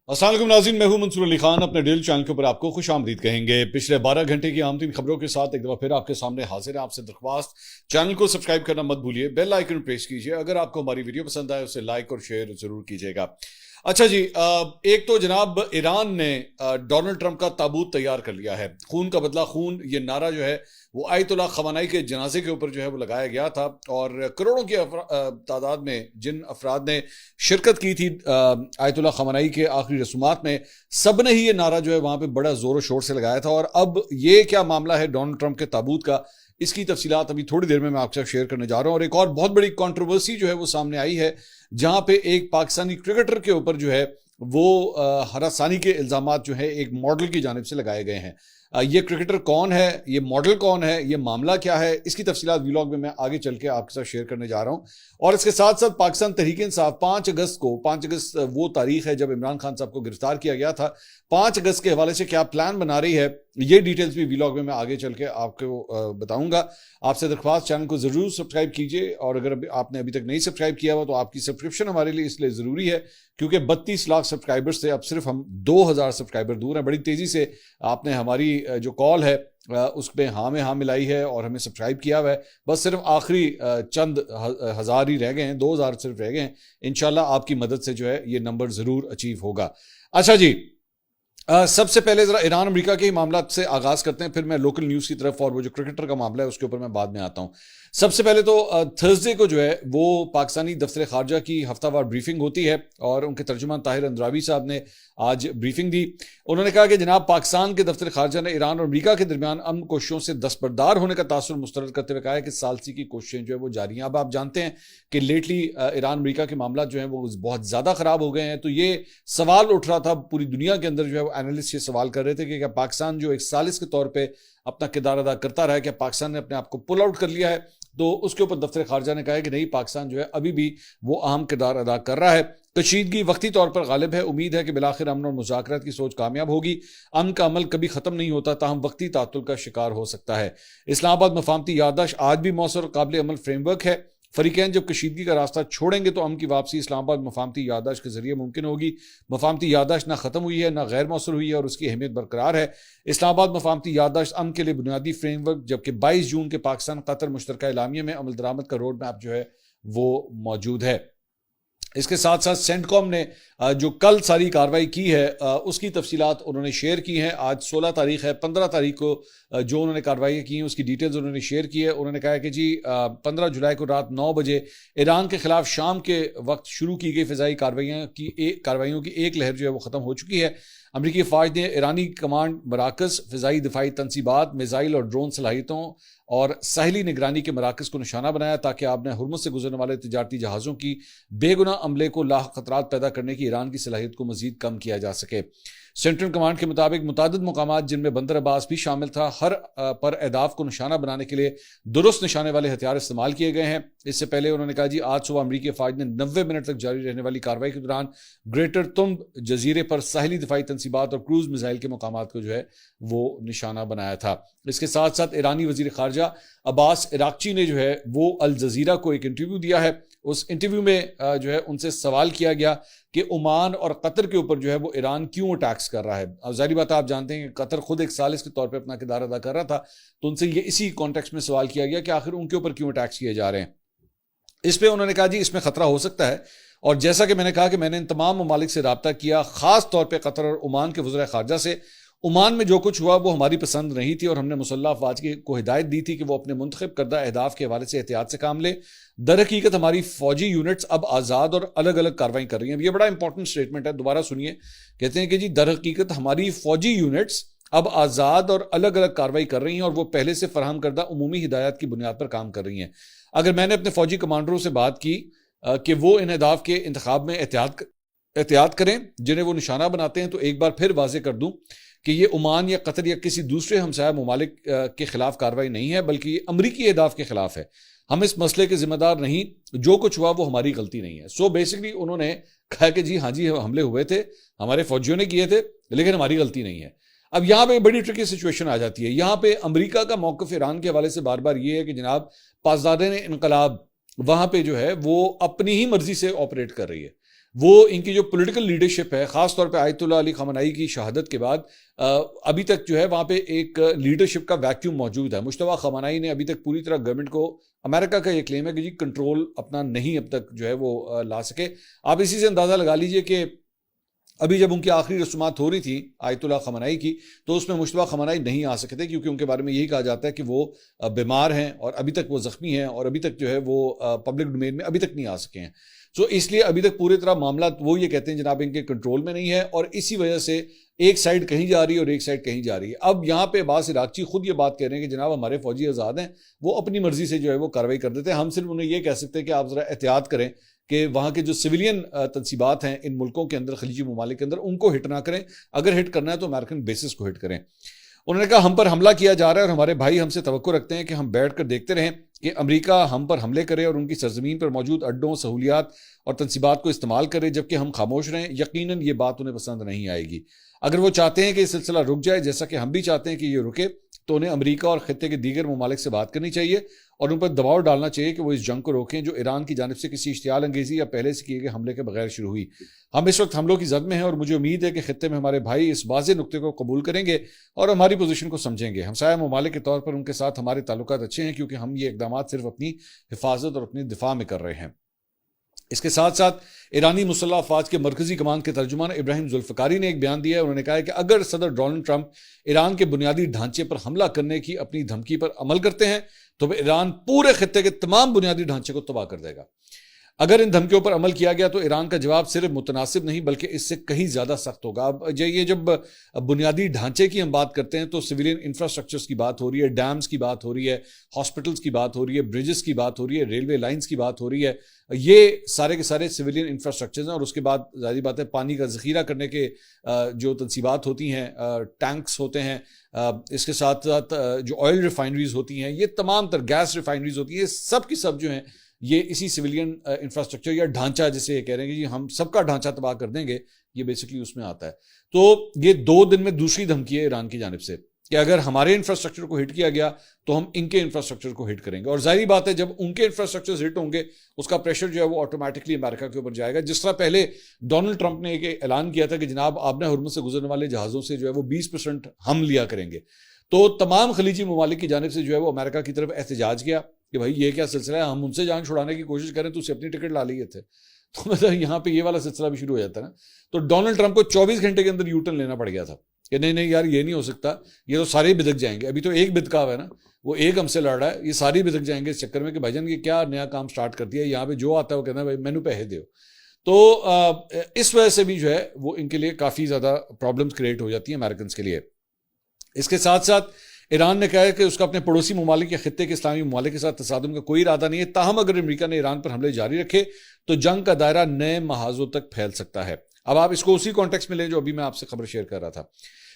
अस्सलाम वालेकुम नाज़रीन, मैं हूं मंसूर अली खान। अपने डेली चैनल के ऊपर आपको खुश आमदीद कहेंगे। पिछले 12 घंटे की आमदीद खबरों के साथ एक दफा फिर आपके सामने हाजिर है। आपसे दरख्वास्त, चैनल को सब्सक्राइब करना मत भूलिए, बेल आइकन प्रेस कीजिए। अगर आपको हमारी वीडियो पसंद आए उसे लाइक और शेयर जरूर कीजिएगा। अच्छा जी, एक तो जनाब ईरान ने डोनाल्ड ट्रंप का ताबूत तैयार कर लिया है। खून का बदला खून, ये नारा जो है वो आयतुल्ला खamenei के जनाजे के ऊपर जो है वो लगाया गया था। और करोड़ों की तादाद में जिन अफराद ने शिरकत की थी आयतुल्ला खamenei के आखिरी रसूमात में, सब ने ही ये नारा जो है वहां पे बड़ा जोर शोर से लगाया था। और अब ये क्या मामला है डोनाल्ड ट्रंप के ताबूत का, इसकी तफसीलात अभी थोड़ी देर में मैं आपके साथ शेयर करने जा रहा हूं। और एक और बहुत बड़ी कंट्रोवर्सी जो है वो सामने आई है, जहां पे एक पाकिस्तानी क्रिकेटर के ऊपर जो है वो हरासानी के इल्जामात जो है एक मॉडल की जानिब से लगाए गए हैं। ये क्रिकेटर कौन है, ये मॉडल कौन है, ये मामला क्या है, इसकी तफसीलात व्लॉग में मैं आगे चल के आपके साथ शेयर करने जा रहा हूं। और इसके साथ साथ पाकिस्तान तहरीक इंसाफ 5 अगस्त वो तारीख है जब इमरान खान साहब को गिरफ्तार किया गया था। 5 अगस्त के हवाले से क्या प्लान बना रही है, ये डिटेल्स भी व्लॉग में मैं आगे चल के आपको बताऊंगा। आपसे दरख्वास्त, चैनल को जरूर सब्सक्राइब कीजिए। और अगर आपने अभी तक नहीं सब्सक्राइब किया हुआ तो आपकी सब्सक्रिप्शन हमारे लिए इसलिए जरूरी है क्योंकि 32 लाख सब्सक्राइबर्स से अब सिर्फ हम 2000 सब्सक्राइबर दूर हैं। बड़ी तेजी से आपने हमारी जो कॉल है उस पर हाँ में हाँ मिलाई है और हमें सब्सक्राइब किया हुआ है। बस सिर्फ आखिरी चंद हजार ही रह गए हैं, 2000 सिर्फ रह गए हैं। इंशाल्लाह आपकी मदद से जो है ये नंबर जरूर अचीव होगा। अच्छा जी, सबसे पहले जरा ईरान अमेरिका के मामला से आगाज करते हैं, फिर मैं लोकल न्यूज की तरफ और वो जो क्रिकेटर का मामला है उसके ऊपर मैं बाद में आता हूं। सबसे पहले तो थर्सडे को जो है वो पाकिस्तानी दफ्तर खारजा की हफ्तावार ब्रीफिंग होती है और उनके तर्जुमान ताहिर अंद्रावी साहब ने आज ब्रीफिंग दी। उन्होंने कहा कि जनाब पाकिस्तान के दफ्तर खारजा ने ईरान और अमेरिका के दरमियान अमन कोशिशों से दस्तबरदार होने का तासुर मुस्तरद करते हुए कहा है कि सालसी की कोशिशें जो है वो जारी हैं। अब आप जानते हैं कि लेटली ईरान अमेरिका के मामला जो है वो बहुत ज्यादा खराब हो गए हैं। तो ये सवाल उठ रहा था, पूरी दुनिया के अंदर जो है वो एनालिस्ट ये सवाल कर रहे थे कि क्या पाकिस्तान जो एक सालिस के तौर पर अपना किरदार अदा करता रहा है, क्या पाकिस्तान ने अपने आप को पुल आउट कर लिया है? तो उसके ऊपर दफ्तर खारजा ने कहा है कि नहीं, पाकिस्तान जो है अभी भी वो अहम किरदार अदा कर रहा है। कशीदगी वक्ती तौर पर गालिब है। उम्मीद है कि बिलाखिर अमन और मुज़ाकरात की सोच कामयाब होगी। अमन का अमल कभी खत्म नहीं होता, ताहम वक्ती तातुल का शिकार हो सकता है। इस्लामाबाद मफाहमती याददाश्त आज भी मौसर और काबिल अमल फ्रेमवर्क है। फरीकैन जब कशीदगी का रास्ता छोड़ेंगे तो अमन की वापसी इस्लामाबाद मफाहमती याददाश्त के जरिए मुमकिन होगी। मफाहमती याददाश्त ना खत्म हुई है, ना गैर मौसर हुई है और उसकी अहमियत बरकरार है। इस्लामाबाद मफाहमती याददाश्त अमन के लिए बुनियादी फ्रेमवर्क, जबकि 22 जून के पाकिस्तान कतर मुश्तरका एलामिया में अमल दरामद का रोड मैप जो है वो मौजूद है। इसके साथ साथ सेंटकॉम ने जो कल सारी कार्रवाई की है उसकी तफसीलात उन्होंने शेयर की हैं। आज 16 तारीख है, 15 तारीख को जो उन्होंने कार्रवाई की हैं उसकी डिटेल्स उन्होंने शेयर की है। उन्होंने कहा है कि जी 15 जुलाई को रात 9 बजे ईरान के खिलाफ शाम के वक्त शुरू की गई फिजाई कार्रवाइयों की एक लहर जो है वो ख़त्म हो चुकी है। अमरीकी फ़ौज ने ईरानी कमांड मराकज़, फ़िज़ाई दिफाई तनसीबात, मिज़ाइल और ड्रोन सलाहियतों और साहिली निगरानी के मराकज़ को निशाना बनाया ताकि आपने हुर्मुज़ से गुजरने वाले तिजारती जहाज़ों की बेगुनाह अमले को लाख खतरात पैदा करने की ईरान की सलाहियत को मज़ीद कम किया जा सके। सेंट्रल कमांड के मुताबिक मुतादिद मुकामात जिनमें बंदर अब्बास भी शामिल था, हर पर अहदाफ को निशाना बनाने के लिए दुरुस्त निशाने वाले हथियार इस्तेमाल किए गए हैं। इससे पहले उन्होंने कहा जी आज सुबह अमरीकी फ़ौज ने 90 मिनट तक जारी रहने वाली कार्रवाई के दौरान ग्रेटर तुंब जजीरे पर साहिली दिफाई तनसीबात और क्रूज मिसाइल के मकामात को जो है वो निशाना बनाया था। इसके साथ साथ ईरानी वजीर खारजा अब्बास इराक्ची ने जो है वो अल जजीरा को एक इंटरव्यू दिया है। उस इंटरव्यू में जो है उनसे सवाल किया गया कि ओमान और कतर के ऊपर जो है वो ईरान क्यों अटैक्स कर रहा है। अब जाहिर बात आप जानते हैं कि कतर खुद एक सालिस के तौर पे अपना किरदार अदा कर रहा था, तो उनसे ये इसी कॉन्टेक्स्ट में सवाल किया गया कि आखिर उनके ऊपर क्यों अटैक्स किए जा रहे हैं। इस पे उन्होंने कहा जी इसमें खतरा हो सकता है, और जैसा कि मैंने कहा कि मैंने इन तमाम ममालिक से रब्ता किया, खास तौर पर कतर और ओमान के वज़ीर खारजा से। ओमान में जो कुछ हुआ वो हमारी पसंद नहीं थी और हमने मुसल्लह अफवाज को हिदायत दी थी कि वो अपने मुंतखब करदा अहदाफ के हवाले से एहतियात से काम ले। दर हकीकत हमारी फौजी यूनिट्स अब आज़ाद और अलग अलग कार्रवाई कर रही हैं। ये बड़ा इंपॉर्टेंट स्टेटमेंट है, दोबारा सुनिए। कहते हैं कि जी दर हकीकत हमारी फौजी यूनिट्स अब आज़ाद और अलग अलग कार्रवाई कर रही हैं और वो पहले से फराहम करदा उमूमी हिदायत की बुनियाद पर काम कर रही हैं। अगर मैंने अपने फौजी कमांडरों से बात की कि वो इन अहदाफ के इंतखाब में एहतियात करें जिन्हें वो निशाना बनाते हैं, तो एक बार फिर वाजे कर दूं कि ये ओमान या कतर या किसी दूसरे हमसाया ममालिक के खिलाफ कार्रवाई नहीं है, बल्कि ये अमरीकी अहदाफ के खिलाफ है। हम इस मसले के जिम्मेदार नहीं, जो कुछ हुआ वो हमारी गलती नहीं है। सो बेसिकली उन्होंने कहा कि जी हाँ जी हमले हुए थे, हमारे फौजियों ने किए थे, लेकिन हमारी गलती नहीं है। अब यहाँ पे बड़ी ट्रिकी सिचुएशन आ जाती है। यहाँ पे अमरीका का मौकफ ईरान के हवाले से बार बार ये है कि जनाब पासदार इनकलाब वहां पे जो है वो अपनी ही मर्जी से ऑपरेट कर रही है। वो इनकी जो पॉलिटिकल लीडरशिप है, खासतौर पे आयतुल्लाह अली खamenei की शहादत के बाद अभी तक जो है वहाँ पे एक लीडरशिप का वैक्यूम मौजूद है। मुश्तबा खamenei ने अभी तक पूरी तरह गवर्नमेंट को, अमेरिका का ये क्लेम है कि जी कंट्रोल अपना नहीं अब तक जो है वो ला सके। आप इसी से अंदाज़ा लगा लीजिए कि अभी जब उनकी आखिरी रस्मात हो रही थी आयतुल्लाह खamenei की, तो उसमें मुश्तबा खamenei नहीं आ सके थे, क्योंकि उनके बारे में यही कहा जाता है कि वो बीमार हैं और अभी तक वो ज़ख्मी हैं और अभी तक जो है वो पब्लिक डोमेन में अभी तक नहीं आ सके हैं। सो इसलिए अभी तक पूरी तरह मामला वो ये कहते हैं जनाब इनके कंट्रोल में नहीं है, और इसी वजह से एक साइड कहीं जा रही है और एक साइड कहीं जा रही है। अब यहाँ पे अब्बास इराक़ची खुद ये बात कह रहे हैं कि जनाब हमारे फौजी आज़ाद हैं, वो अपनी मर्जी से जो है वो कार्रवाई कर देते हैं, हम सिर्फ उन्हें ये कह सकते हैं कि आप ज़रा एहतियात करें कि वहाँ के जो सिविलियन तनसीबात हैं इन मुल्कों के अंदर, खलीजी ममालिक के अंदर, उनको हिट ना करें। अगर हिट करना है तो अमेरिकन बेसिस को हिट करें। उन्होंने कहा हम पर हमला किया जा रहा है और हमारे भाई हमसे तवक्को रखते हैं कि हम बैठ कर देखते रहें कि अमेरिका हम पर हमले करे और उनकी सरजमीन पर मौजूद अड्डों, सहूलियात और तनसीबात को इस्तेमाल करे, जबकि हम खामोश रहें। यकीनन ये बात उन्हें पसंद नहीं आएगी। अगर वो चाहते हैं कि ये सिलसिला रुक जाए, जैसा कि हम भी चाहते हैं कि ये रुके, तो उन्हें अमेरिका और खित्ते के दीगर ममालिक से बात करनी चाहिए और उन पर दबाव डालना चाहिए कि वो इस जंग को रोकें जो ईरान की जानिब से किसी इश्तियाल अंगेजी या पहले से किए गए हमले के बगैर शुरू हुई। हम इस वक्त हमलों की जद में हैं और मुझे उम्मीद है कि खित्ते में हमारे भाई इस वाज़ेह नुक्ते को कबूल करेंगे और हमारी पोजीशन को समझेंगे। हमसाया ममालिक के तौर पर उनके साथ हमारे ताल्लुकात अच्छे हैं, क्योंकि हम ये इकदाम सिर्फ अपनी हिफाजत और अपनी दिफा में कर रहे हैं। इसके साथ साथ ईरानी मुसल्लह अफवाज के मरकजी कमान के तर्जुमान इब्राहिम जुल्फ़िकारी ने एक बयान दिया है। उन्होंने कहा है कि अगर सदर डोनाल्ड ट्रंप ईरान के बुनियादी ढांचे पर हमला करने की अपनी धमकी पर अमल करते हैं तो ईरान पूरे खित्ते के तमाम बुनियादी ढांचे को तबाह कर देगा। अगर इन धमकियों पर अमल किया गया तो ईरान का जवाब सिर्फ मुतनासिब नहीं बल्कि इससे कहीं ज़्यादा सख्त होगा। अब ये जब बुनियादी ढांचे की हम बात करते हैं तो सिविलियन इंफ्रास्ट्रक्चर्स की बात हो रही है, डैम्स की बात हो रही है, हॉस्पिटल्स की बात हो रही है, ब्रिजेस की बात हो रही है, रेलवे लाइन्स की बात हो रही है। ये सारे के सारे सिविलियन इंफ्रास्ट्रक्चर्स हैं। और उसके बाद जाहिर बात है पानी का ज़ख़ीरा करने के जो तनसीबात होती हैं, टैंक्स होते हैं, इसके साथ साथ जो ऑयल रिफाइनरीज होती हैं, ये तमाम तर गैस रिफाइनरीज होती हैं, सब की सब जो हैं ये इसी सिविलियन इंफ्रास्ट्रक्चर या ढांचा, जिसे ये कह रहे हैं कि हम सबका ढांचा तबाह कर देंगे, ये बेसिकली उसमें आता है। तो ये 2 दिन में दूसरी धमकी है ईरान की जानिब से कि अगर हमारे इंफ्रास्ट्रक्चर को हिट किया गया तो हम इनके इंफ्रास्ट्रक्चर को हिट करेंगे। और जाहिर बात है जब उनके इंफ्रास्ट्रक्चर हिट होंगे उसका प्रेशर जो है वो ऑटोमेटिकली अमेरिका के ऊपर जाएगा। जिस तरह पहले डोनाल्ड ट्रंप ने एक ऐलान किया था कि जनाब आपने हुर्मुज़ से गुजरने वाले जहाज़ों से जो है वो 20% हम लिया करेंगे, तो तमाम खलीजी ममालिक की जानिब से जो है वो अमेरिका की तरफ एहतजाज किया कि भाई ये क्या सिलसिला है, हम उनसे जान छुड़ाने की कोशिश करें तो उसे अपनी टिकट ला लिए थे। तो मतलब यहाँ पे ये वाला सिलसिला भी शुरू हो जाता है ना। तो डोनाल्ड ट्रंप को 24 घंटे के अंदर यूटर्न लेना पड़ गया था कि नहीं नहीं यार ये नहीं हो सकता, ये तो सारे बिदक जाएंगे। अभी तो एक बिदका हुआ है ना, वो एक हमसे लड़ रहा है, ये सारे बिदक जाएंगे इस चक्कर में कि भाईजान ये क्या नया काम स्टार्ट कर दिया। यहाँ पे जो आता है वो कहता है भाई मैनू पैसे दो। तो इस वजह से भी जो है वो इनके लिए काफ़ी ज़्यादा प्रॉब्लम्स क्रिएट हो जाती हैं अमेरिकन के लिए। इसके साथ साथ ईरान ने कहा है कि उसका अपने पड़ोसी ममालिक या खित्ते के इस्लामी ममालिक के साथ तसादुम का कोई इरादा नहीं है। ताहम अगर अमेरिका ने ईरान पर हमले जारी रखे तो जंग का दायरा नए महाजों तक फैल सकता है। अब आप इसको उसी कॉन्टेक्स्ट में लें जो अभी मैं आपसे खबर शेयर कर रहा था।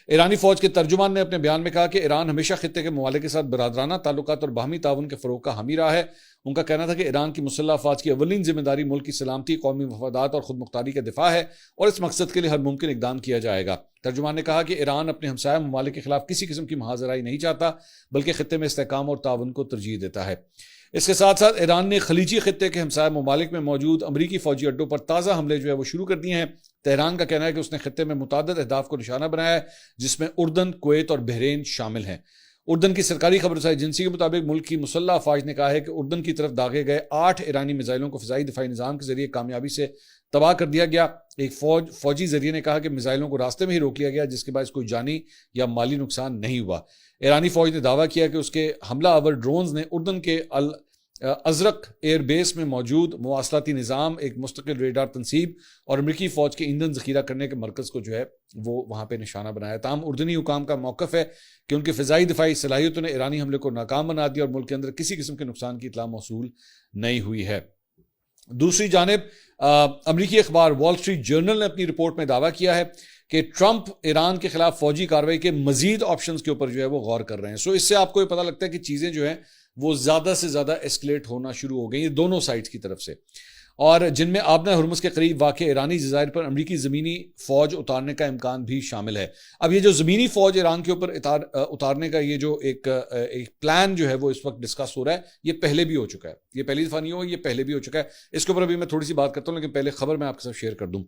ईरानी फौज के तर्जुमान ने अपने बयान में कहा कि ईरान हमेशा खित्ते के ममालिक के साथ बरादराना ताल्लुकात और बाहमी ताउन के फ़रोग़ का हामी रहा है। उनका कहना था कि ईरान की मुसल्लह अफवाज की अवलीन जिम्मेदारी मुल्क की सलामती, कौमी मफादात और खुद मुख्तारी का दिफा है और इस मकसद के लिए हर मुमकिन इकदाम किया जाएगा। तर्जुमान ने कहा कि ईरान अपने हमसाया ममालिक के खिलाफ किसी किस्म की महाजराई नहीं चाहता बल्कि खित्ते में इस्तेहकाम और ताउन को तरजीह देता है। इसके साथ साथ ईरान ने खलीजी खित्ते के हमसाया ममालिक में मौजूद अमरीकी फौजी अड्डों पर ताज़ा हमले जो है वो शुरू कर दिए हैं। तेहरान का कहना है कि उसने खित्ते में मुताद्दद अहदाफ को निशाना बनाया है जिसमें उर्दन, कुवैत और बहरीन शामिल हैं। उर्दन की सरकारी खबर एजेंसी के मुताबिक मुल्क की मुसल्लह अफवाज ने कहा है कि उर्दन की तरफ दागे गए 8 ईरानी मिसाइलों को फ़िज़ाई दिफाई निज़ाम के जरिए कामयाबी से तबाह कर दिया गया। एक फौजी जरिए ने कहा कि मिसाइलों को रास्ते में ही रोक लिया गया जिसके बाद कोई जानी या माली नुकसान नहीं हुआ। ईरानी फौज ने दावा किया कि उसके हमला आवर ड्रोन्स ने उर्दन के अल अजरक एयरबेस में मौजूद मवासलाती निज़ाम, एक मुस्तकिल रेडार तनसीब और अमरीकी फ़ौज के ईंधन ज़ख़ीरा करने के मरकज़ को जो है वो वहाँ पे निशाना बनाया। ताहम उर्दनी हुकाम का मौक़िफ़ है कि उनकी फ़िज़ाई दिफाई सलाहियतों ने ईरानी हमले को नाकाम बना दिया और मुल्क के अंदर किसी किस्म के नुकसान की इत्तला मौसूल नहीं हुई है। दूसरी जानिब अमरीकी अखबार वॉल स्ट्रीट जर्नल ने अपनी रिपोर्ट में दावा किया है कि ट्रंप ईरान के खिलाफ फ़ौजी कार्रवाई के मज़ीद ऑप्शन के ऊपर जो है वो गौर कर रहे हैं। सो इससे आपको ये पता लगता है कि चीज़ें जो हैं वो ज़्यादा से ज़्यादा एस्केलेट होना शुरू हो गई हैं दोनों साइड्स की तरफ से। और जिनमें आबना हुर्मुज़ के करीब वाक़ ईरानी जज़ायर पर अमरीकी ज़मीनी फ़ौज उतारने का इम्कान भी शामिल है। अब ये जो ज़मीनी फ़ौज ईरान के ऊपर उतारने का ये जो एक प्लान जो है वो इस वक्त डिस्कस हो रहा है, ये पहले भी हो चुका है, ये पहली दफ़ा नहीं हुआ, ये पहले भी हो चुका है। इसके ऊपर अभी मैं थोड़ी सी बात करता हूँ, लेकिन पहले खबर मैं आपके साथ शेयर कर दूँ।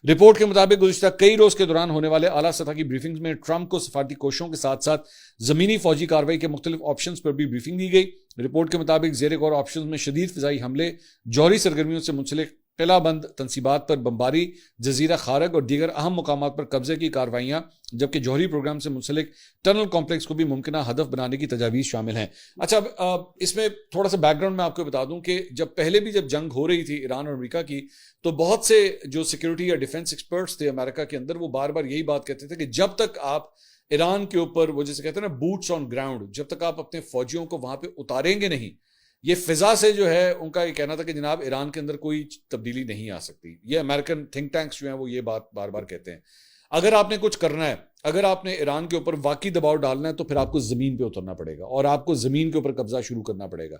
रिपोर्ट के मुताबिक गुज़िश्ता कई रोज़ के दौरान होने वाले आला सतह की ब्रीफिंग में ट्रंप को सफारती कोशिशों के साथ साथ ज़मीनी फ़ौजी कार्रवाई के मुख्तलिफ ऑप्शन पर भी ब्रीफिंग दी गई। रिपोर्ट के मुताबिक ज़ेर गौर ऑप्शन में शदीद फ़िज़ाई हमले, जौहरी सरगर्मियों से मुंसलिक किलाबंद तनसीबात पर बमबारी, जजीरा खारग और दीगर अहम मुकामात पर कब्जे की कार्रवाइयाँ, जबकि जौहरी प्रोग्राम से मुंसलिक टनल कॉम्प्लेक्स को भी मुमकिन हदफ बनाने की तजावीज़ शामिल हैं। अच्छा, अब इसमें थोड़ा सा बैकग्राउंड मैं आपको बता दूं कि जब पहले भी जब जंग हो रही थी ईरान और अमेरिका की, तो बहुत से जो सिक्योरिटी या डिफेंस एक्सपर्ट्स थे अमेरिका के अंदर, वो बार बार यही बात कहते थे कि जब तक आप ईरान के ऊपर, वो जैसे कहते हैं ना, बूट्स ऑन ग्राउंड, जब तक आप अपने फौजियों को वहां पे उतारेंगे नहीं, ये फिजा से जो है उनका ये कहना था कि जनाब ईरान के अंदर कोई तब्दीली नहीं आ सकती। ये अमेरिकन थिंक टैंक्स जो हैं वो ये बात बार बार कहते हैं। अगर आपने कुछ करना है, अगर आपने ईरान के ऊपर वाकई दबाव डालना है, तो फिर आपको जमीन पे उतरना पड़ेगा और आपको जमीन के ऊपर कब्जा शुरू करना पड़ेगा।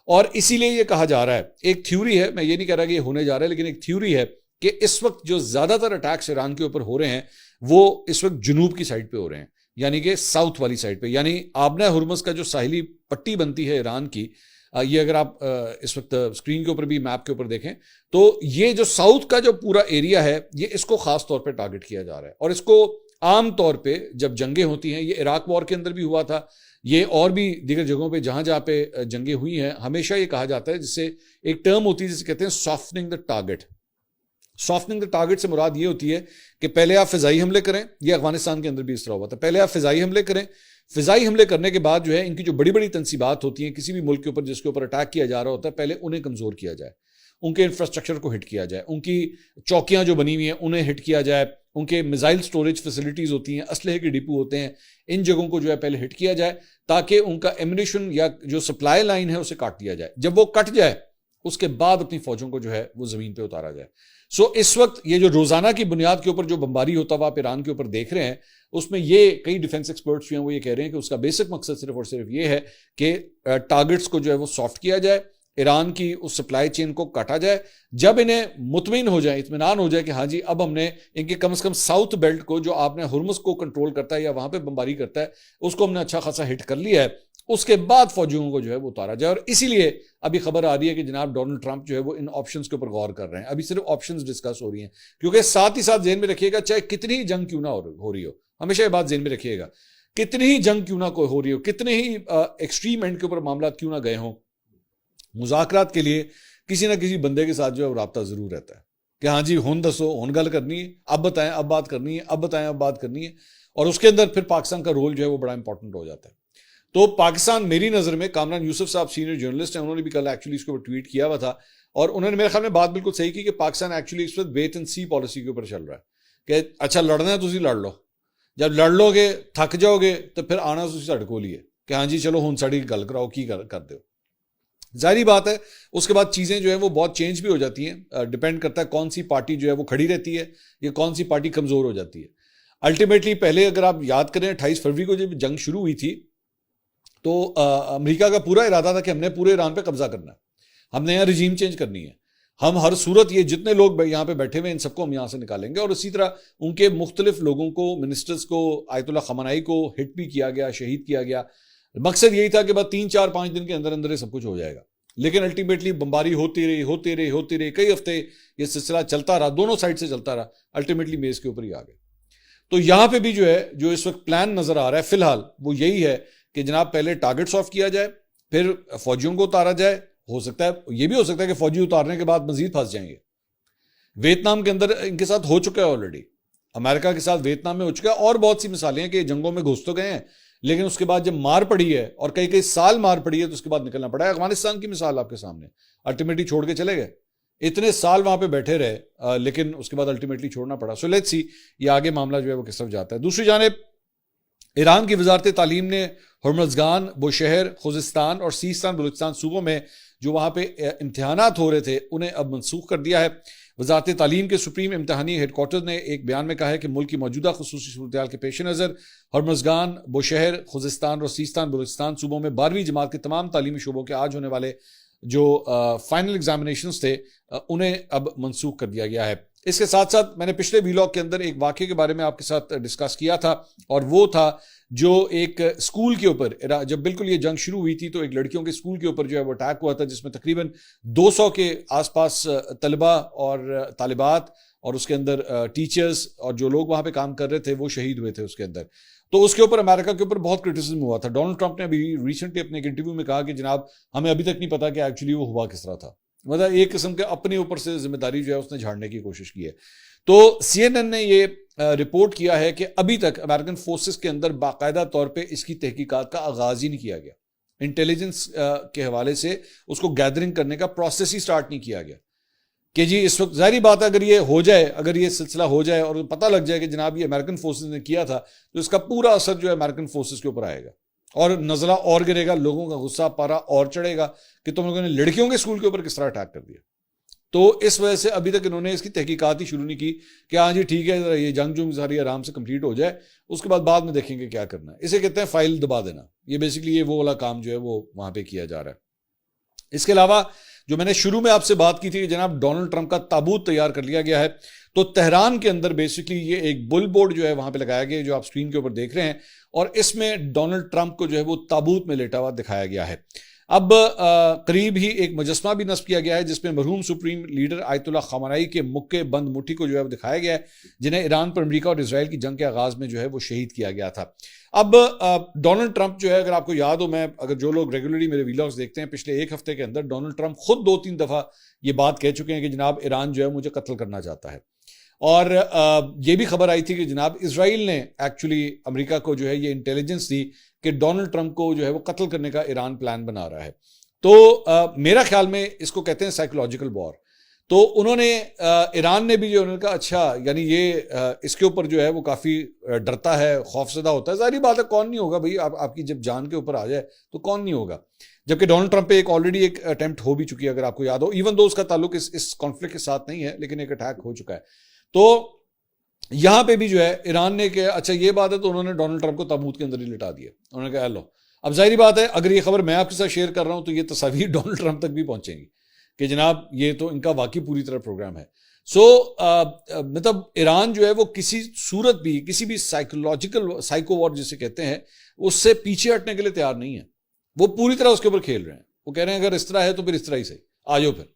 और इसीलिए ये कहा जा रहा है, एक थ्योरी है, मैं ये नहीं कह रहा कि ये होने जा रहा है, लेकिन एक थ्योरी है कि इस वक्त जो ज्यादातर अटैक्स ईरान के ऊपर हो रहे हैं वो इस वक्त जुनूब की साइड पे हो रहे हैं, यानी कि साउथ वाली साइड पे, यानी आबना हुर्मुज़ का जो साहिली पट्टी बनती है ईरान की, ये अगर आप इस वक्त स्क्रीन के ऊपर भी मैप के ऊपर देखें तो ये जो साउथ का जो पूरा एरिया है, ये इसको खास तौर पे टारगेट किया जा रहा है। और इसको आम तौर पे जब जंगें होती हैं, ये इराक वॉर के अंदर भी हुआ था, ये और भी दीगर जगहों पे जहां जहां पे जंगें हुई हैं, हमेशा ये कहा जाता है, जिससे एक टर्म होती है जिसे कहते हैं softening the target. Softening the target से मुराद ये होती है कि पहले आप फिजाई हमले करें, ये अफगानिस्तान के अंदर भी इस तरह हुआ था, पहले आप फिजाई हमले करें, फिजाई हमले करने के बाद जो है इनकी जो बड़ी बड़ी तनसीबात होती हैं किसी भी मुल्क के ऊपर जिसके ऊपर अटैक किया जा रहा होता है, पहले उन्हें कमजोर किया जाए, उनके इंफ्रास्ट्रक्चर को हिट किया जाए, उनकी चौकियां जो बनी हुई हैं उन्हें हिट किया जाए, उनके मिसाइल स्टोरेज फैसिलिटीज होती हैं, असलहे के डिपो होते हैं, इन जगहों को जो है पहले हिट किया जाए ताकि उनका एमिनेशन या जो सप्लाई लाइन है उसे काट दिया जाए। जब वो कट जाए उसके बाद अपनी फौजों को जो है वो जमीन पे उतारा जाए। सो इस वक्त ये जो रोजाना की बुनियाद के ऊपर जो बमबारी होता हुआ आप ईरान के ऊपर देख रहे हैं, उसमें ये कई डिफेंस एक्सपर्ट्स जो हैं वो ये कह रहे हैं कि उसका बेसिक मकसद सिर्फ और सिर्फ ये है कि टारगेट्स को जो है वो सॉफ्ट किया जाए, ईरान की उस सप्लाई चेन को काटा जाए। जब इन्हें मुतमिन हो जाए, इत्मीनान हो जाए कि हाँ जी अब हमने इनके कम से कम साउथ बेल्ट को, जो आपने हुर्मुज़ को कंट्रोल करता है या वहां पे बमबारी करता है, उसको हमने अच्छा खासा हिट कर लिया है, उसके बाद फौजियों को जो है वो उतारा जाए। और इसीलिए अभी खबर आ रही है कि जनाब डोनाल्ड ट्रंप जो है वो इन ऑप्शंस के ऊपर गौर कर रहे हैं। अभी सिर्फ ऑप्शंस डिस्कस हो रही हैं, क्योंकि साथ ही साथ जेन में रखिएगा, चाहे कितनी ही जंग क्यों ना हो रही हो, हमेशा ये बात जेन में रखिएगा, कितनी ही जंग क्यों ना हो रही हो, कितने ही एक्सट्रीम एंड के ऊपर मामला क्यों ना गए हों, मुज़ाकरात के लिए किसी ना किसी बंदे के साथ जो है वो राब्ता जरूर रहता है कि हाँ जी हुन दसो, हुन गल करनी है, अब बताएं अब बात करनी है, अब बताएं अब बात करनी है। और उसके अंदर फिर पाकिस्तान का रोल जो है वो बड़ा इंपॉर्टेंट हो जाता है। तो पाकिस्तान, मेरी नज़र में, कामरान यूसुफ साहब सीनियर जर्नलिस्ट हैं, उन्होंने भी कल एक्चुअली इसके ऊपर ट्वीट किया हुआ था और उन्होंने मेरे ख्याल में बात बिल्कुल सही की कि पाकिस्तान एक्चुअली इस वक्त वेट एंड सी पॉलिसी के ऊपर चल रहा है कि अच्छा लड़ना है तुम लड़ लो, जब लड़ लोगे थक जाओगे तो फिर आना तुम साढ़े कोल ही है कि हाँ जी चलो हुन साड़ी गल कराओ की कर दो। जाहिर बात है उसके बाद चीज़ें जो है वो बहुत चेंज भी हो जाती हैं, डिपेंड करता है कौन सी पार्टी जो है वो खड़ी रहती है या कौन सी पार्टी कमज़ोर हो जाती है। अल्टीमेटली पहले अगर आप याद करें 28 फरवरी को जब जंग शुरू हुई थी तो अमेरिका का पूरा इरादा था कि हमने पूरे ईरान पे कब्जा करना है, हमने यहाँ रिजीम चेंज करनी है, हम हर सूरत ये जितने लोग यहाँ पे बैठे हुए इन सबको हम यहाँ से निकालेंगे। और इसी तरह उनके मुख्तलिफ लोगों को, मिनिस्टर्स को, आयतुल्ला खमनाई को हिट भी किया गया, शहीद किया गया। मकसद यही था कि बस 3-4-5 दिन के अंदर अंदर ये सब कुछ हो जाएगा, लेकिन अल्टीमेटली बमबारी होती रही, कई हफ्ते ये सिलसिला चलता रहा, दोनों साइड से चलता रहा, अल्टीमेटली मेज के ऊपर ही आ गए। तो यहाँ पे भी जो है जो इस वक्त प्लान नजर आ रहा है फिलहाल वो यही है कि जनाब पहले टारगेट्स ऑफ किया जाए, फिर फौजियों को उतारा जाए। हो सकता है, ये भी हो सकता है कि फौजी उतारने के बाद मजीद फंस जाएंगे। वियतनाम के अंदर इनके साथ हो चुका है ऑलरेडी, अमेरिका के साथ वियतनाम में हो चुका है, और बहुत सी मिसालें हैं कि जंगों में घुस तो गए हैं, लेकिन उसके बाद जब मार पड़ी है और कई कई साल मार पड़ी है तो उसके बाद निकलना पड़ा है। अफगानिस्तान की मिसाल आपके सामने, अल्टीमेटली छोड़ के चले गए, इतने साल वहां पे बैठे रहे, लेकिन उसके बाद अल्टीमेटली छोड़ना पड़ा। सो लेट्स सी ये आगे मामला जो है वो किस तरफ जाता है। दूसरी जानिब ईरान की वजारत तालीम ने हुर्मुज़गान, बुशहर, खुजिस्तान और सीस्तान बलूचिस्तान सूबों में जो वहाँ पे इम्तहानात हो रहे थे उन्हें अब मनसूख कर दिया है। वजारत तालीम के सुप्रीम इम्तहानी हेडक्वार्टर ने एक बयान में कहा है कि मुल्क की मौजूदा खुसूसी सूरत के पेश नज़र हुर्मुज़गान, बुशहर, खुजिस्तान और सीस्तान बलूचिस्तान सूबों में 12वीं जमात के तमाम तालीमी शोबों के आज होने वाले जो फाइनल एग्जामिनेशंस थे उन्हें अब मंसूख कर दिया गया है। इसके साथ साथ मैंने पिछले वीलॉग के अंदर एक वाकये के बारे में आपके साथ डिस्कस किया था, और वो था जो एक स्कूल के ऊपर, जब बिल्कुल ये जंग शुरू हुई थी तो एक लड़कियों के स्कूल के ऊपर जो है वो अटैक हुआ था, जिसमें तकरीबन 200 के आसपास तलबा और तालिबात और उसके अंदर टीचर्स और जो लोग वहां पे काम कर रहे थे वो शहीद हुए थे उसके अंदर। तो उसके ऊपर अमेरिका के ऊपर बहुत क्रिटिसिज्म हुआ था। डोनाल्ड ट्रंप ने अभी रिसेंटली अपने एक इंटरव्यू में कहा कि जनाब हमें अभी तक नहीं पता कि एक्चुअली वो हुआ किस तरह था, मतलब एक किस्म के अपने ऊपर से जिम्मेदारी जो है उसने झाड़ने की कोशिश की है। तो CNN ने ये रिपोर्ट किया है कि अभी तक अमेरिकन फोर्सेस के अंदर बाकायदा तौर पे इसकी तहकीकात का आगाज ही नहीं किया गया, इंटेलिजेंस के हवाले से उसको गैदरिंग करने का प्रोसेस ही स्टार्ट नहीं किया गया कि जी इस वक्त जाहिर बात है अगर ये हो जाए, अगर ये सिलसिला हो जाए और पता लग जाए कि जनाब ये अमेरिकन फोर्सेस ने किया था, तो इसका पूरा असर जो है अमेरिकन फोर्सेस के ऊपर आएगा और नजला और गिरेगा, लोगों का गुस्सा पारा और चढ़ेगा कि तुम लोगों ने लड़कियों के स्कूल के ऊपर किस तरह अटैक कर दिया। तो इस वजह से अभी तक इन्होंने इसकी तहकीकात ही शुरू नहीं की कि हाँ जी ठीक है ये जंग जुंग सारी आराम से कंप्लीट हो जाए, उसके बाद में देखेंगे क्या करना है। इसे कहते हैं फाइल दबा देना। ये बेसिकली ये वो वाला काम जो है वो वहां पे किया जा रहा है। इसके अलावा जो मैंने शुरू में आपसे बात की थी कि जनाब डोनाल्ड ट्रंप का ताबूत तैयार कर लिया गया है, तो तेहरान के अंदर बेसिकली ये एक बुल बोर्ड जो है वहां पे लगाया गया, जो आप स्क्रीन के ऊपर देख रहे हैं, और इसमें डोनाल्ड ट्रंप को जो है वो ताबूत में लेटा हुआ दिखाया गया है। अब करीब ही एक मुजस्मा भी नस्ब किया गया है जिसमें मरहूम सुप्रीम लीडर आयतुल्ला खamenei के मुक्के बंद मुट्ठी को जो है वो दिखाया गया है, जिन्हें ईरान पर अमेरिका और इसराइल की जंग के आगाज में जो है वो शहीद किया गया था। अब डोनाल्ड ट्रंप जो है, अगर आपको याद हो, मैं अगर जो लोग रेगुलरली मेरे वीलॉग्स देखते हैं, पिछले एक हफ्ते के अंदर डोनाल्ड ट्रंप खुद 2-3 दफा ये बात कह चुके हैं कि जनाब ईरान जो है मुझे कत्ल करना चाहता है। और ये भी खबर आई थी कि जनाब इसराइल ने एक्चुअली अमेरिका को जो है ये इंटेलिजेंस दी कि डोनाल्ड ट्रंप को जो है वो कत्ल करने का ईरान प्लान बना रहा है। तो मेरा ख्याल में इसको कहते हैं साइकोलॉजिकल वॉर। तो उन्होंने ईरान ने भी जो उन्होंने कहा अच्छा यानी ये इसके ऊपर जो है वो काफ़ी डरता है, खौफजदा होता है। जाहिर बात है कौन नहीं होगा भाई, आपकी जब जान के ऊपर आ जाए तो कौन नहीं होगा। जबकि डोनाल्ड ट्रंप पे एक ऑलरेडी एक अटेम्प्ट हो भी चुकी है, अगर आपको याद हो, इवन दो उसका ताल्लुक इस कॉन्फ्लिक्ट के साथ नहीं है, लेकिन एक अटैक हो चुका है। तो यहां पे भी जो है ईरान ने कहा अच्छा ये बात है, तो उन्होंने डोनाल्ड ट्रंप को ताबूत के अंदर ही लिटा दिया। उन्होंने कहा लो, अब जाहिर बात है अगर ये खबर मैं आपके साथ शेयर कर रहा हूं तो ये तस्वीर डोनाल्ड ट्रंप तक भी पहुंचेंगी कि जनाब ये तो इनका वाकई पूरी तरह प्रोग्राम है। मतलब ईरान जो है वो किसी सूरत भी, किसी भी साइकोलॉजिकल साइको वॉर जिसे कहते हैं, उससे पीछे हटने के लिए तैयार नहीं है। वो पूरी तरह उसके ऊपर खेल रहे हैं। वो कह रहे हैं अगर इस तरह है तो फिर इस तरह ही सही, आ जाओ फिर।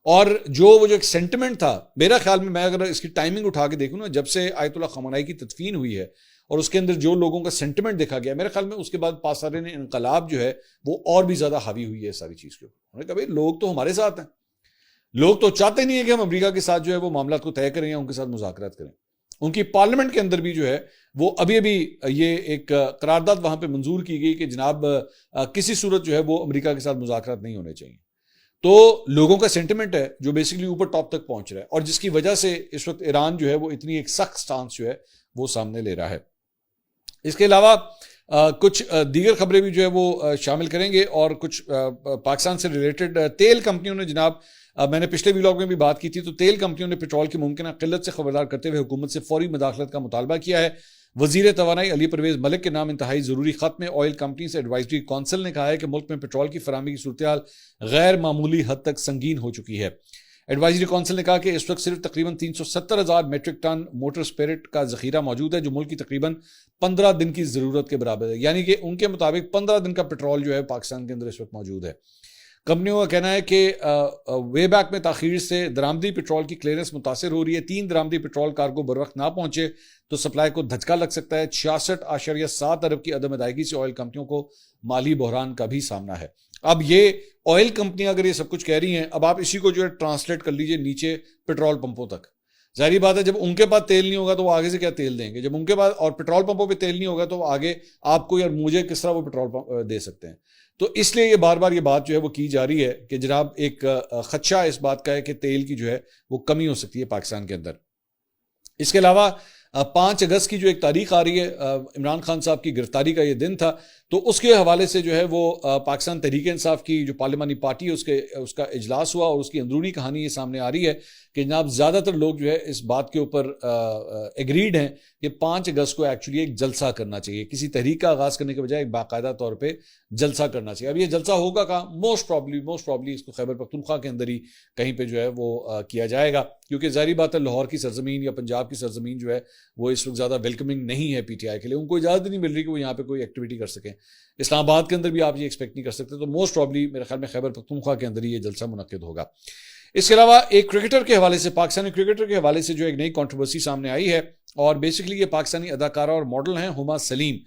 और वो जो एक सेंटिमेंट था, मेरा ख्याल में, मैं अगर इसकी टाइमिंग उठा के देखूं ना, जब से आयतुल्ला खamenei की तदफीन हुई है और उसके अंदर जो लोगों का सेंटिमेंट देखा गया, मेरे ख्याल में उसके बाद पाकिस्तान इनकलाब जो है वो और भी ज्यादा हावी हुई है सारी चीज के ऊपर। उन्होंने कहा भाई लोग तो हमारे साथ हैं, लोग तो चाहते नहीं है कि हम अमेरिका के साथ जो है वो मामला को तय करें या उनके साथ मुज़ाकरात करें। उनकी पार्लियामेंट के अंदर भी जो है वो अभी ये एक करारदाद वहां पे मंजूर की गई कि जनाब किसी सूरत जो है वो अमेरिका के साथ मुज़ाकरात नहीं होने चाहिए। तो लोगों का सेंटिमेंट है जो बेसिकली ऊपर टॉप तक पहुंच रहा है, और जिसकी वजह से इस वक्त ईरान जो है वो इतनी एक सख्त स्टांस जो है वो सामने ले रहा है। इसके अलावा कुछ दीगर खबरें भी जो है वो शामिल करेंगे, और कुछ पाकिस्तान से रिलेटेड तेल कंपनियों ने, जनाब मैंने पिछले व्लॉग में भी बात की थी, तो तेल कंपनियों ने पेट्रोल की मुमकिन किल्लत से खबरदार करते हुए हुकूमत से फौरी मुदाखलत का मुतालबा किया है। वजीर तवानाई अली परवेज मलिक के नाम इंतहाई ज़रूरी खत में ऑयल कंपनी से एडवाइजरी काउंसिल ने कहा है कि मुल्क में पेट्रोल की फराहमी की सूरत हाल गैर मामूली हद तक संगीन हो चुकी है। एडवाइजरी काउंसिल ने कहा कि इस वक्त सिर्फ तकरीबन 370,000 मेट्रिक टन मोटर स्पिरिट का जखीरा मौजूद है, जो मुल्क की तकरीबन 15 दिन की ज़रूरत के बराबर है। यानी कि उनके मुताबिक 15 दिन का पेट्रोल जो है पाकिस्तान के अंदर इस वक्त मौजूद है। कंपनियों का कहना है कि वे बैक में ताखीर से दरामदी पेट्रोल की क्लियरेंस मुतासर हो रही है। 3 दरामदी पेट्रोल कार्गो बर वक्त ना पहुंचे तो सप्लाई को धचका लग सकता है। 66.7 अरब की अदम अदायगी से ऑयल कंपनियों को माली बहरान का भी सामना है। अब ये ऑयल कंपनियां अगर ये सब कुछ कह रही हैं, अब आप इसी को जो है ट्रांसलेट कर लीजिए नीचे पेट्रोल पंपों तक। जाहिर बात है जब उनके पास तेल नहीं होगा तो वो आगे से क्या तेल देंगे, जब उनके पास और पेट्रोल पंपों पे तेल नहीं होगा तो आगे आपको या मुझे किस तरह वो पेट्रोल दे सकते हैं। तो इसलिए ये बार बार ये बात जो है वो की जा रही है कि जनाब एक खदशा इस बात का है कि तेल की जो है वो कमी हो सकती है पाकिस्तान के अंदर। इसके अलावा 5 अगस्त की जो एक तारीख आ रही है, इमरान खान साहब की गिरफ्तारी का ये दिन था, तो उसके हवाले से जो है वो पाकिस्तान तहरीक इंसाफ की जो पार्लिमानी पार्टी है उसका इजलास हुआ और उसकी अंदरूनी कहानी ये सामने आ रही है कि जनाब ज़्यादातर लोग जो है इस बात के ऊपर एग्रीड हैं कि 5 अगस्त को एक्चुअली एक जलसा करना चाहिए, किसी तहरीक का आगाज़ करने के बजाय एक बाकायदा तौर पर जलसा करना चाहिए। अब ये जलसा होगा कहाँ? मोस्ट प्रॉब्ली इसको खैबर पख्तूनख्वा के अंदर ही कहीं पर जो है वो किया जाएगा, क्योंकि ज़ाहिर बात है लाहौर की सरजमीन या पंजाब की सरजमीन जो है वो इस वक्त ज़्यादा वेलकमिंग नहीं है PTI के लिए, उनको इजाज़त नहीं मिल रही कि वो यहाँ पे कोई एक्टिविटी कर सकें। इस्लामाबाद के अंदर भी आप ये एक्सपेक्ट नहीं कर सकते, तो मोस्ट प्रॉब्ली मेरे ख्याल में खैबर पख्तूनख्वा के अंदर ही ये जलसा मुनक्किद होगा। इसके अलावा एक क्रिकेटर के हवाले से, पाकिस्तानी क्रिकेटर के हवाले से जो एक नई कंट्रोवर्सी सामने आई है, और बेसिकली ये पाकिस्तानी अदाकारा और मॉडल हैं हुमा सलीम।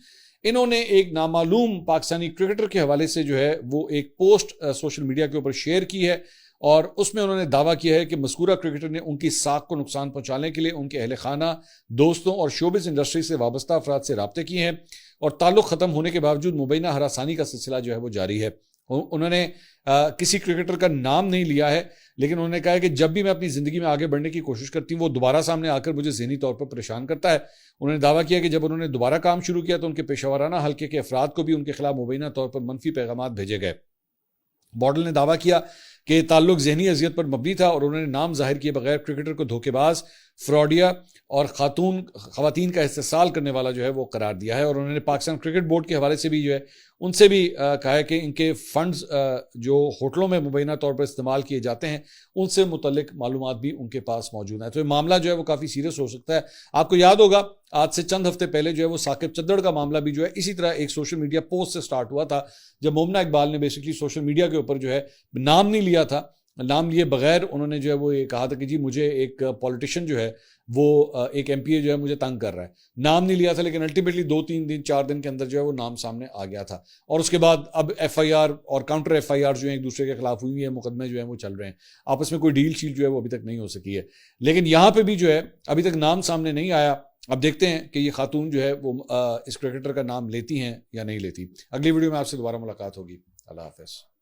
इन्होंने एक नामालूम पाकिस्तानी क्रिकेटर के हवाले से जो है वो एक पोस्ट सोशल मीडिया के ऊपर शेयर की है और उसमें उन्होंने दावा किया है कि मज़कूरा क्रिकेटर ने उनकी साख को नुकसान पहुंचाने के लिए उनके अहल खाना, दोस्तों और शोबिस इंडस्ट्री से वाबस्ता अफराद से राब्ते किए हैं और ताल्लुक़ ख़त्म होने के बावजूद मुबैना हरासानी का सिलसिला जो है वो जारी है। उन्होंने किसी क्रिकेटर का नाम नहीं लिया है, लेकिन उन्होंने कहा है कि जब भी मैं अपनी ज़िंदगी में आगे बढ़ने की कोशिश करती हूँ वो दोबारा सामने आकर मुझे ज़हनी तौर पर परेशान करता है। उन्होंने दावा किया कि जब उन्होंने दोबारा काम शुरू किया तो उनके पेशावराना हल्के के अफराद को भी उनके खिलाफ मुबैना तौर पर मनफी पैगामात भेजे गए। मॉडल ने दावा किया कि ताल्लुक ज़हनी अजियत पर मबनी था और उन्होंने नाम जाहिर किए बगैर क्रिकेटर को धोखेबाज, फ्रॉडिया और खवातीन का इस्तेसाल करने वाला जो है वो करार दिया है। और उन्होंने पाकिस्तान क्रिकेट बोर्ड के हवाले से भी जो है उनसे भी कहा है कि इनके फंड्स जो होटलों में मुबैना तौर पर इस्तेमाल किए जाते हैं उनसे मुतल्लिक मालूमात भी उनके पास मौजूद है। तो ये मामला जो है वो काफ़ी सीरियस हो सकता है। आपको याद होगा आज से चंद हफ्ते पहले जो है वो साकिब चद्दड़ का मामला भी जो है इसी तरह एक सोशल मीडिया पोस्ट से स्टार्ट हुआ था, जब मोमना इकबाल ने बेसिकली सोशल मीडिया के ऊपर जो है नाम नहीं लिया था, नाम लिए बगैर उन्होंने जो है वो ये कहा था कि जी मुझे एक पॉलिटिशियन जो है वो एक MPA जो है मुझे तंग कर रहा है। नाम नहीं लिया था, लेकिन अल्टीमेटली 2-3 दिन 4 दिन के अंदर जो है वो नाम सामने आ गया था। और उसके बाद अब FIR और काउंटर FIR जो है एक दूसरे के खिलाफ हुई है, मुकदमे जो है वो चल रहे हैं, आपस में कोई डील शील जो है वो अभी तक नहीं हो सकी है। लेकिन यहाँ पे भी जो है अभी तक नाम सामने नहीं आया। अब देखते हैं कि ये खातून जो है वो इस क्रिकेटर का नाम लेती हैं या नहीं लेती। अगली वीडियो में आपसे दोबारा मुलाकात होगी। अल्लाह हाफ़िज़।